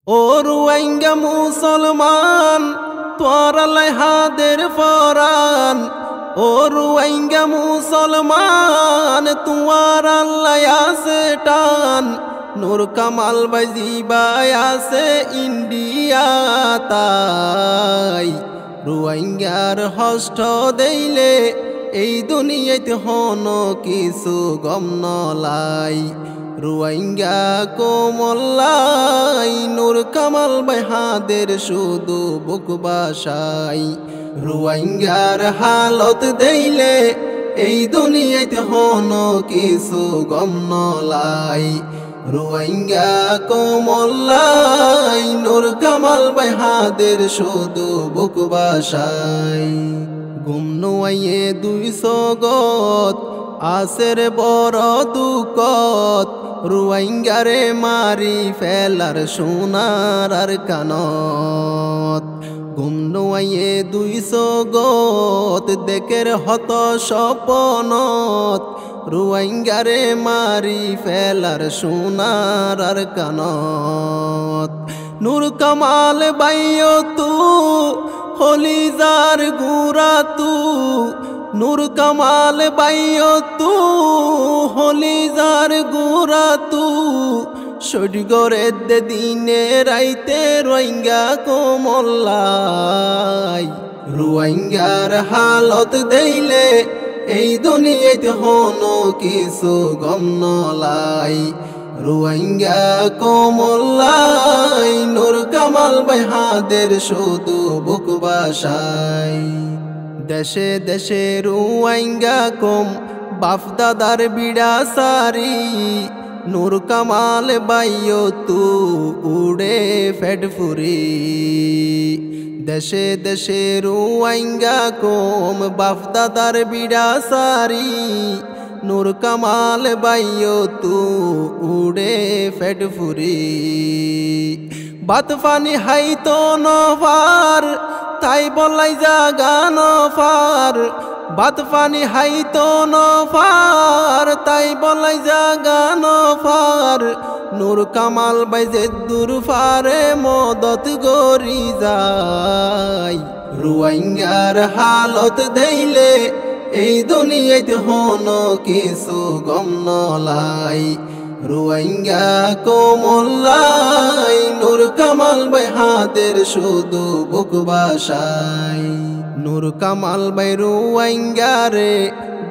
ও রোহিঙ্গা মুসলমান তোরালাই হাদের ফরান। ও রোহিঙ্গা মুসলমান তোমার আল্লাহ আছে টান। নূর কামাল ভাই জিবাই আছে ইন্ডিয়া তাই। রোহিঙ্গার হষ্ট দেইলে এই দুনিয়াতে হন কিছু গম নলাই। রোহিঙ্গা কোমল্লাই নূর কামাল ভাই হাদের শুধু বুক বাসাই। রোহিঙ্গার হালত দেইলে এই দুনিয়াতে হন কিছু গম নলাই। রোহিঙ্গা কোমল্লাই নূর কামাল ভাই হাদের শুধু বুক বাসাই। গুম নোয়াইয়ে 200 গত আসের বড় দুকত। রোহিঙ্গারে মারি ফেলার সোনার আর কানত। গুম নোয়াইয়ে 200 গত দেখের হত স্বপনত। রোহিঙ্গারে মারি ফেলার সোনার আর কানত। নূর কামাল বাইও তু হলিজার গুড়া তু। নূর কামাল বাইও তু হলিজার গুড়া তু। সড়গরে দিনে রাইতে রোহিঙ্গা কোমল্লাই। রোহিঙ্গার হালত দেইলে এই দুনিয়াতে হন কিছু গম নলাই। রোহিঙ্গা কোমল্লাই নূর কামাল ভাই হাদের শুধু বুক বাসাই। দেশে দেশে রোহিঙ্গা কম বাপ দাদার বিড়া সারি। নূর কামাল বাইও তু উড়ে ফেড ফুরি। দেশে দেশে রোহিঙ্গা কম বাপ দাদার বিড়া সারি। নূর কামাল বাইও তু উড়ে ফেড ফুরি। বাত ফানি হাই তো নভার তাই বলাই জাগা নফার। বাত ফানি হাই তো নফার তাই বলাই জাগা নফার। নূর কামাল ভাই যে দূর ফারে মদত গরি যাই। রোহিঙ্গার হালত দেইলে এই দুনিয়াতে হন কিছু গম নলাই। রোহিঙ্গা কোমল্লাই নূর কামাল ভাই হাদের শুধু বুক বাসাই। নূর কামাল ভাই রোহিঙ্গারে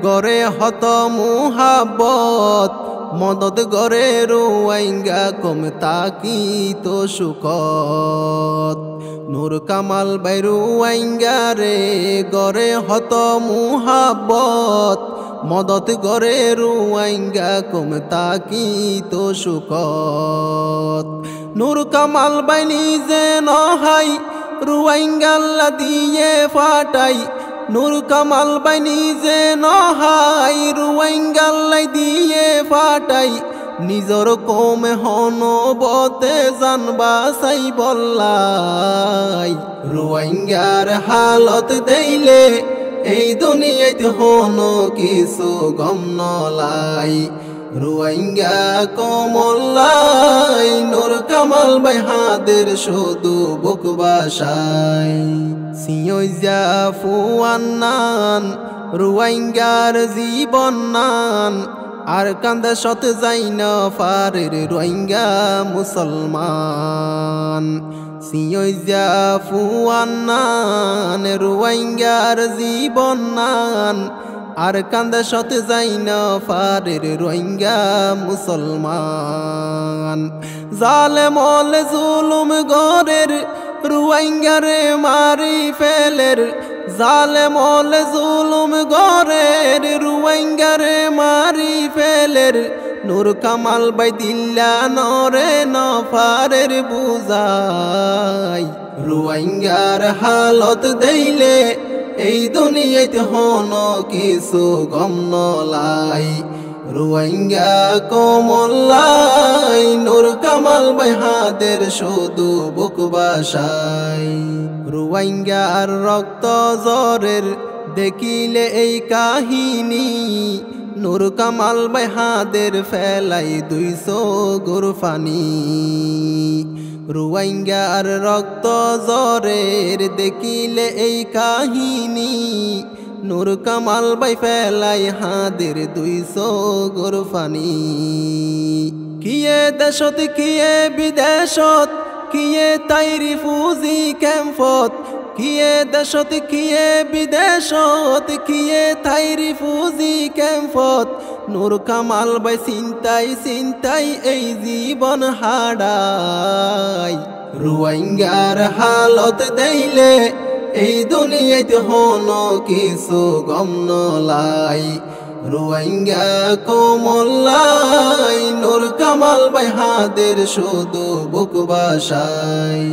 গড়ে হত মুহাব্বত। মদত গড়ে রোহিঙ্গা কম তাকি তো সুখত। নূর কামাল ভাই রোহিঙ্গারে গড়ে হত মুহাব্বত। মদত গড়ে রোহিঙ্গা কম তাকি তো সুখত। নূর কামাল ভাই নিজে নহাই রোহিঙ্গাল্লা দিয়ে ফাটাই। নূর কামাল ভাই নিজে নহাই রোহিঙ্গাল্লাই দিয়ে ফাটাই। নিজর কমে হন বতে জানবা সাই বললাই। রোহিঙ্গার হালত দেইলে এই দুনিয়াতে হন কিছু গম নলাই। রোহিঙ্গা কোমল্লাই নূর কামাল ভাই হাদের শুধু বুক বাসাই। সিয়জা ফুয়ান্নান রোহিঙ্গার জীবন নান। আর কান্দা শত যাই না ফারের রোহিঙ্গা মুসলমান। সিয়জা ফুয়ান্নান রোহিঙ্গার জীবন নান। আর কান্দা শত যাই না ফারের রোহিঙ্গা মুসলমান। জালেমল জুলুম গরের রোহিঙ্গারে মারি ফেলের। জালেমল জুলুম গরের রোহিঙ্গারে মারি ফেলের। নূর কামাল ভাই দিল্লা নরে নফারের বুঝাই। রোহিঙ্গার হালত দেইলে এই দুনিয়াতে হন কিছু গম নলাই। রোহিঙ্গা কোমল্লাই নূর কামাল ভাই হাদের শুধু বুক বাসাই। রোহিঙ্গার রক্ত জরের দেখিলে এই কাহিনী নূর কামাল ভাই হাদের ফেলাই 200 গোরফানি রোহিঙ্গার রক্ত জরের দেখিলে এই কাহিনী নূর কামাল ভাই ফেলাই হাদের 200 গোরফানি কিয়ে দেশত কিয়ে বিদেশত কিয়ে তাই রিফুজি ক্যাম্পত কিয়ে দেশত কিয়ে বিদেশত কিয়ে তাই রিফুজি ক্যাম্পত নূর কামাল ভাই চিন্তাই চিন্তাই এই জীবন হারাই রোহিঙ্গার হালত দেইলে এই দুনিয়াতে হনো কিছু গম নলাই রোহিঙ্গা কোমল্লাই নূর কামাল ভাই হাদের শুধু বুক বাসাই।